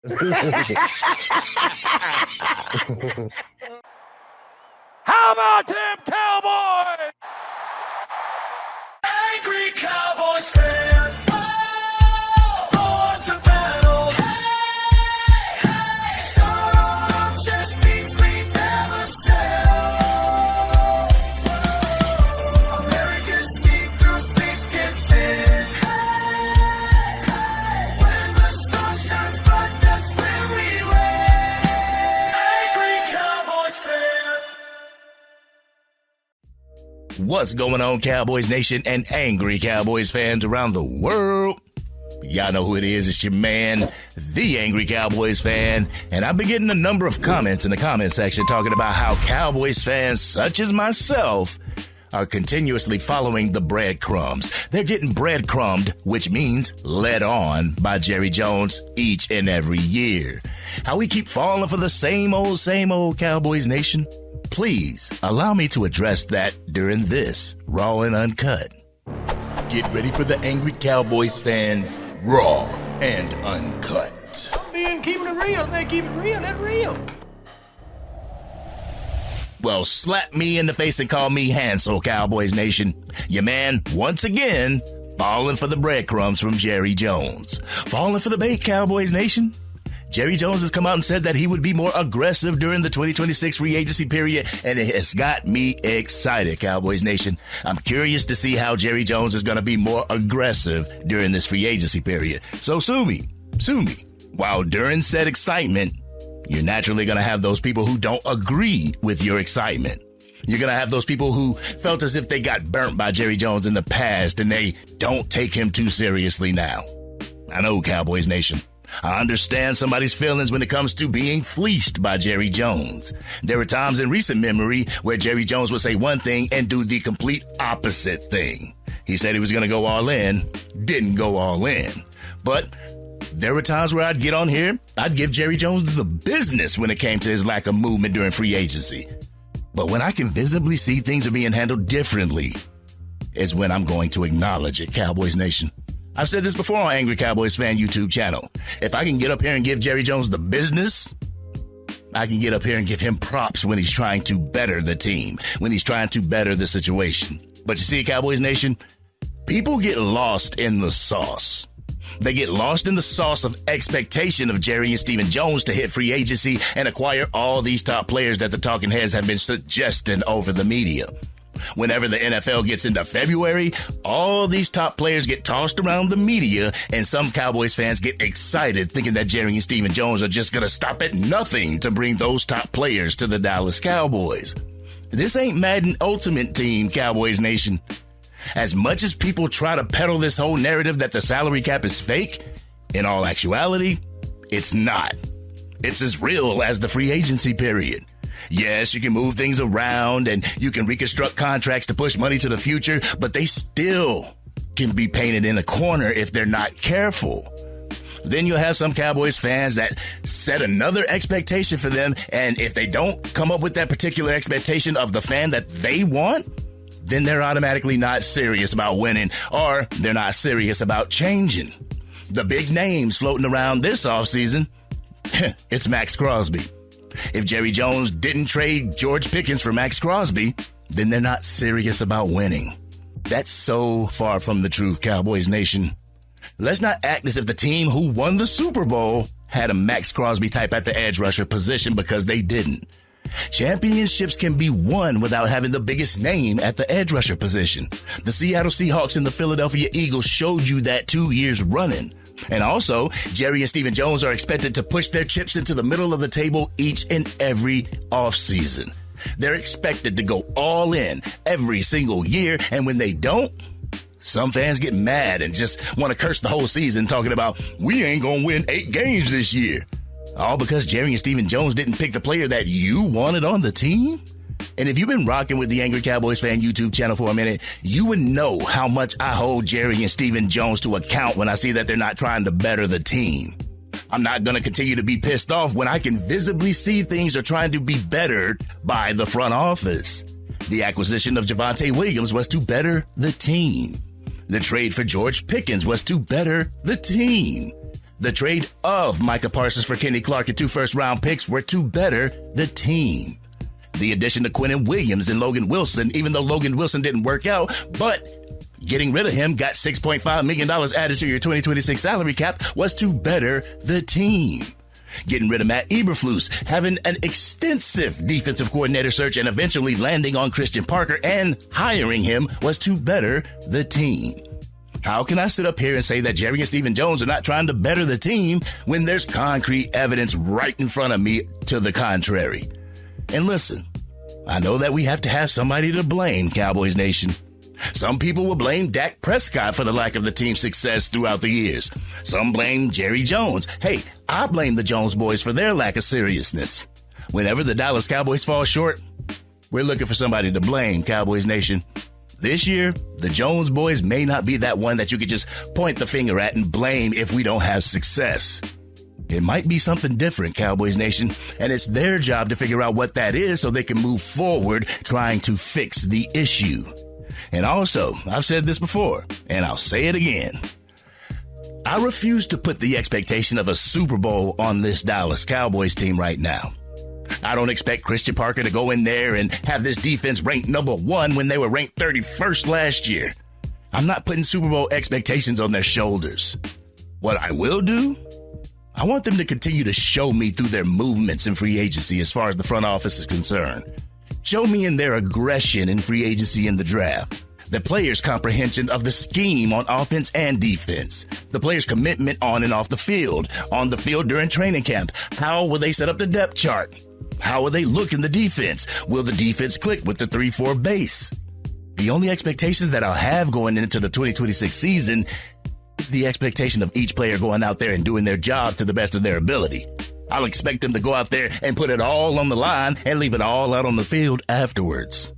How about them Cowboys? Angry Cowboys fan. Born to battle. Start just means we never sell. America's team through thick and thin. When the sun shines bright, that's where we win. Angry Cowboys fan. What's going on, Cowboys Nation and angry Cowboys fans around the world? Y'all know who it is. It's your man, the Angry Cowboys fan. And I've been getting a number of comments in the comment section talking about how Cowboys fans such as myself are continuously following the breadcrumbs. They're getting breadcrumbed, which means led on by Jerry Jones each and every year. How we keep falling for the same old Cowboys Nation? Please allow me to address that during this Raw and Uncut. Get ready for the Angry Cowboys fans, Raw and Uncut. Keeping it real, man. Keep it real. That's real. Well, slap me in the face and call me Hansel, Cowboys Nation. Your man, once again, falling for the breadcrumbs from Jerry Jones. Falling for the bait, Cowboys Nation. Jerry Jones has come out and said that he would be more aggressive during the 2026 free agency period, and it has got me excited, Cowboys Nation. I'm curious to see how Jerry Jones is going to be more aggressive during this free agency period. So sue me. While during said excitement, you're naturally going to have those people who don't agree with your excitement. You're going to have those people who felt as if they got burnt by Jerry Jones in the past and they don't take him too seriously now. I know, Cowboys Nation. I understand somebody's feelings when it comes to being fleeced by Jerry Jones. There were times in recent memory where Jerry Jones would say one thing and do the complete opposite thing. He said he was going to go all in, didn't go all in. But there were times where I'd get on here, I'd give Jerry Jones the business when it came to his lack of movement during free agency. But when I can visibly see things are being handled differently, is when I'm going to acknowledge it, Cowboys Nation. I've said this before on Angry Cowboys Fan YouTube channel. If I can get up here and give Jerry Jones the business, I can get up here and give him props when he's trying to better the team, when he's trying to better the situation. But you see, Cowboys Nation, people get lost in the sauce. They get lost in the sauce of expectation of Jerry and Stephen Jones to hit free agency and acquire all these top players that the talking heads have been suggesting over the media. Whenever the NFL gets into February, all these top players get tossed around the media, and some Cowboys fans get excited thinking that Jerry and Stephen Jones are just going to stop at nothing to bring those top players to the Dallas Cowboys. This ain't Madden Ultimate Team, Cowboys Nation. As much as people try to peddle this whole narrative that the salary cap is fake, in all actuality, it's not. It's as real as the free agency period. Yes, you can move things around and you can reconstruct contracts to push money to the future, but they still can be painted in a corner if they're not careful. Then you'll have some Cowboys fans that set another expectation for them, and if they don't come up with that particular expectation of the fan that they want, then they're automatically not serious about winning, or they're not serious about changing. The big names floating around this offseason, it's Max Crosby. If Jerry Jones didn't trade George Pickens for Max Crosby, then they're not serious about winning. That's so far from the truth, Cowboys Nation. Let's not act as if the team who won the Super Bowl had a Max Crosby type at the edge rusher position, because they didn't. Championships can be won without having the biggest name at the edge rusher position. The Seattle Seahawks and the Philadelphia Eagles showed you that 2 years running. And also, Jerry and Stephen Jones are expected to push their chips into the middle of the table each and every offseason. They're expected to go all in every single year, and when they don't, some fans get mad and just want to curse the whole season, talking about, we ain't gonna win 8 games this year. All because Jerry and Stephen Jones didn't pick the player that you wanted on the team? And if you've been rocking with the Angry Cowboys Fan YouTube channel for a minute, you would know how much I hold Jerry and Stephen Jones to account when I see that they're not trying to better the team. I'm not going to continue to be pissed off when I can visibly see things are trying to be bettered by the front office. The acquisition of Javonte Williams was to better the team. The trade for George Pickens was to better the team. The trade of Micah Parsons for Kenny Clark and 2 first-round picks were to better the team. The addition of Quinnen Williams and Logan Wilson, even though Logan Wilson didn't work out, but getting rid of him got $6.5 million added to your 2026 salary cap was to better the team. Getting rid of Matt Eberflus, having an extensive defensive coordinator search and eventually landing on Christian Parker and hiring him was to better the team. How can I sit up here and say that Jerry and Stephen Jones are not trying to better the team when there's concrete evidence right in front of me to the contrary? And listen, I know that we have to have somebody to blame, Cowboys Nation. Some people will blame Dak Prescott for the lack of the team's success throughout the years. Some blame Jerry Jones. Hey, I blame the Jones boys for their lack of seriousness. Whenever the Dallas Cowboys fall short, we're looking for somebody to blame, Cowboys Nation. This year, the Jones boys may not be that one that you could just point the finger at and blame if we don't have success. It might be something different, Cowboys Nation, and it's their job to figure out what that is so they can move forward trying to fix the issue. And also, I've said this before, and I'll say it again. I refuse to put the expectation of a Super Bowl on this Dallas Cowboys team right now. I don't expect Christian Parker to go in there and have this defense ranked number 1 when they were ranked 31st last year. I'm not putting Super Bowl expectations on their shoulders. What I will do, I want them to continue to show me through their movements in free agency as far as the front office is concerned. Show me in their aggression in free agency and the draft. The players' comprehension of the scheme on offense and defense. The players' commitment on and off the field during training camp. How will they set up the depth chart? How will they look in the defense? Will the defense click with the 3-4 base? The only expectations that I'll have going into the 2026 season is the expectation of each player going out there and doing their job to the best of their ability. I'll expect them to go out there and put it all on the line and leave it all out on the field afterwards.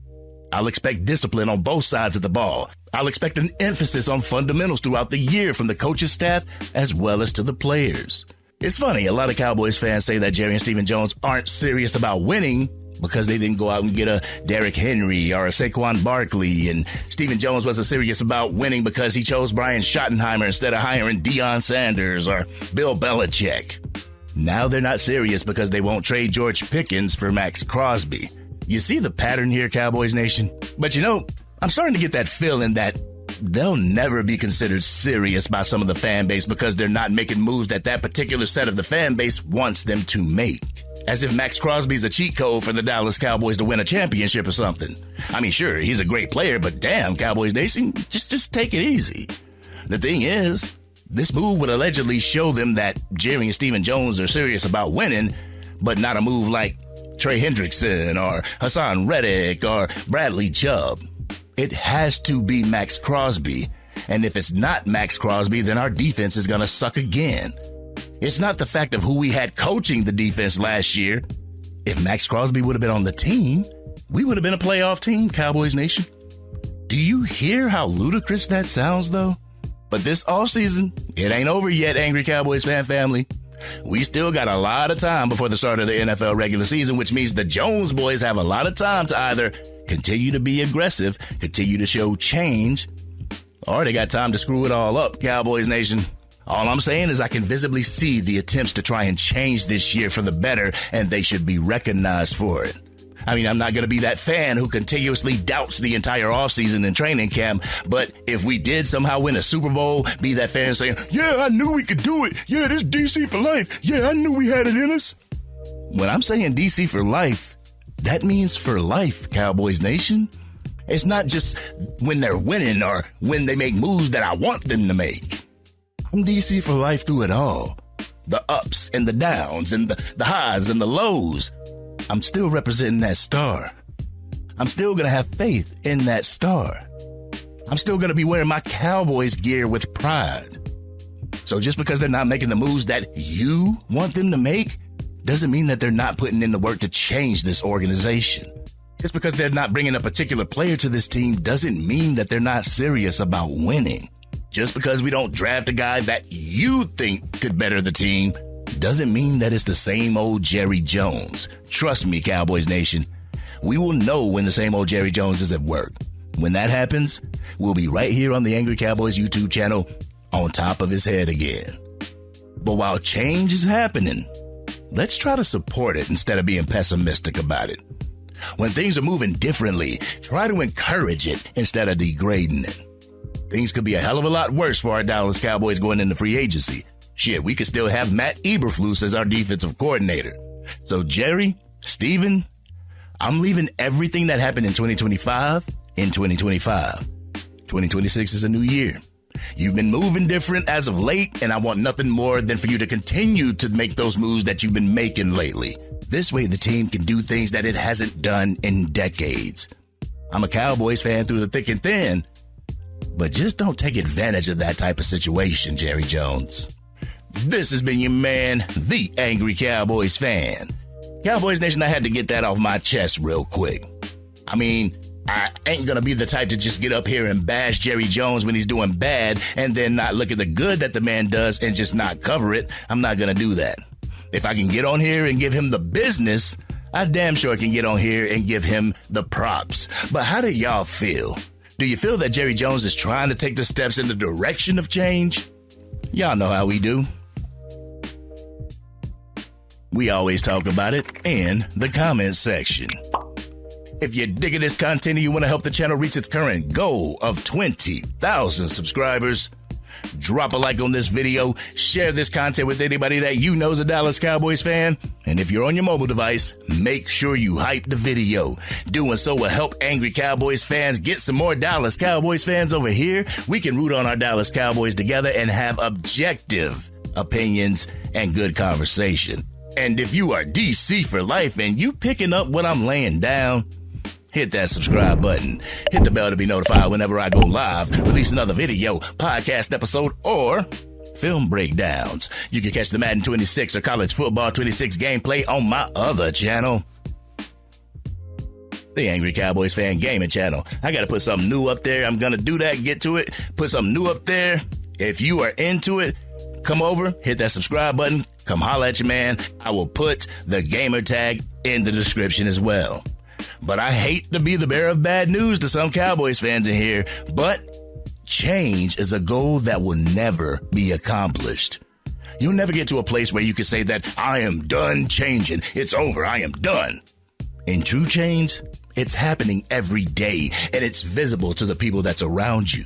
I'll expect discipline on both sides of the ball. I'll expect an emphasis on fundamentals throughout the year from the coaching staff as well as to the players. It's funny, a lot of Cowboys fans say that Jerry and Stephen Jones aren't serious about winning because they didn't go out and get a Derrick Henry or a Saquon Barkley, and Stephen Jones wasn't serious about winning because he chose Brian Schottenheimer instead of hiring Deion Sanders or Bill Belichick. Now they're not serious because they won't trade George Pickens for Max Crosby. You see the pattern here, Cowboys Nation? But you know, I'm starting to get that feeling that they'll never be considered serious by some of the fan base because they're not making moves that particular set of the fan base wants them to make. As if Max Crosby's a cheat code for the Dallas Cowboys to win a championship or something. I mean, sure, he's a great player, but damn, Cowboys Nation, just take it easy. The thing is, this move would allegedly show them that Jerry and Stephen Jones are serious about winning, but not a move like Trey Hendrickson or Hassan Reddick or Bradley Chubb. It has to be Max Crosby, and if it's not Max Crosby, then our defense is going to suck again. It's not the fact of who we had coaching the defense last year. If Max Crosby would have been on the team, we would have been a playoff team, Cowboys Nation. Do you hear how ludicrous that sounds, though? But this offseason, it ain't over yet, Angry Cowboys fan family. We still got a lot of time before the start of the NFL regular season, which means the Jones boys have a lot of time to either continue to be aggressive, continue to show change, or they got time to screw it all up, Cowboys Nation. All I'm saying is I can visibly see the attempts to try and change this year for the better, and they should be recognized for it. I mean, I'm not going to be that fan who continuously doubts the entire offseason and training camp, but if we did somehow win a Super Bowl, be that fan saying, yeah, I knew we could do it. Yeah, this DC for life. Yeah, I knew we had it in us. When I'm saying DC for life, that means for life, Cowboys Nation. It's not just when they're winning or when they make moves that I want them to make. I'm DC for life through it all. The ups and the downs and the highs and the lows. I'm still representing that star. I'm still going to have faith in that star. I'm still going to be wearing my Cowboys gear with pride. So just because they're not making the moves that you want them to make doesn't mean that they're not putting in the work to change this organization. Just because they're not bringing a particular player to this team doesn't mean that they're not serious about winning. Just because we don't draft a guy that you think could better the team doesn't mean that it's the same old Jerry Jones. Trust me, Cowboys Nation. We will know when the same old Jerry Jones is at work. When that happens, we'll be right here on the Angry Cowboys YouTube channel on top of his head again. But while change is happening, let's try to support it instead of being pessimistic about it. When things are moving differently, try to encourage it instead of degrading it. Things could be a hell of a lot worse for our Dallas Cowboys going into free agency. Shit, we could still have Matt Eberflus as our defensive coordinator. So Jerry, Steven, I'm leaving everything that happened in 2025 in 2025. 2026 is a new year. You've been moving different as of late, and I want nothing more than for you to continue to make those moves that you've been making lately. This way the team can do things that it hasn't done in decades. I'm a Cowboys fan through the thick and thin, but just don't take advantage of that type of situation, Jerry Jones. This has been your man, the Angry Cowboys fan. Cowboys Nation, I had to get that off my chest real quick. I mean, I ain't gonna be the type to just get up here and bash Jerry Jones when he's doing bad and then not look at the good that the man does and just not cover it. I'm not gonna do that. If I can get on here and give him the business, I damn sure can get on here and give him the props. But how do y'all feel? Do you feel that Jerry Jones is trying to take the steps in the direction of change? Y'all know how we do. We always talk about it in the comments section. If you're digging this content and you want to help the channel reach its current goal of 20,000 subscribers, drop a like on this video, share this content with anybody that you know is a Dallas Cowboys fan, and if you're on your mobile device, make sure you hype the video. Doing so will help Angry Cowboys fans get some more Dallas Cowboys fans over here. We can root on our Dallas Cowboys together and have objective opinions and good conversation. And if you are DC for life and you picking up what I'm laying down, hit that subscribe button. Hit the bell to be notified whenever I go live, release another video, podcast episode, or film breakdowns. You can catch the Madden 26 or College Football 26 gameplay on my other channel, the Angry Cowboys Fan Gaming Channel. I got to put something new up there. I'm going to do that, get to it, put something new up there. If you are into it, come over, hit that subscribe button, come holla at your man. I will put the gamer tag in the description as well. But I hate to be the bearer of bad news to some Cowboys fans in here, but change is a goal that will never be accomplished. You'll never get to a place where you can say that I am done changing. It's over. I am done. In true change, it's happening every day, and it's visible to the people that's around you.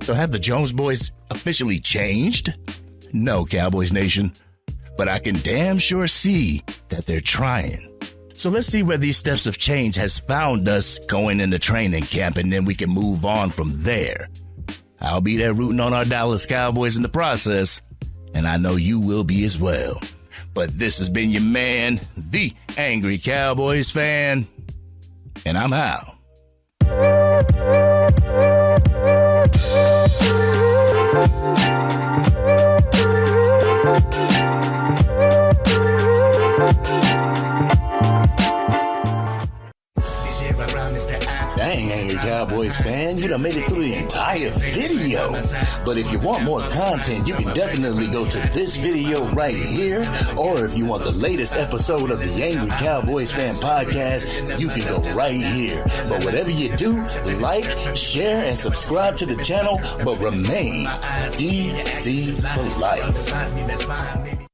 So have the Jones boys officially changed? No, Cowboys Nation. But I can damn sure see that they're trying. So let's see where these steps of change has found us going into training camp, and then we can move on from there. I'll be there rooting on our Dallas Cowboys in the process, and I know you will be as well. But this has been your man, the Angry Cowboys fan, and I'm out. Dang, Angry Cowboys fan, you done made it through the entire video. But if you want more content, you can definitely go to this video right here. Or if you want the latest episode of the Angry Cowboys Fan Podcast, you can go right here. But whatever you do, like, share, and subscribe to the channel, but remain DC for life.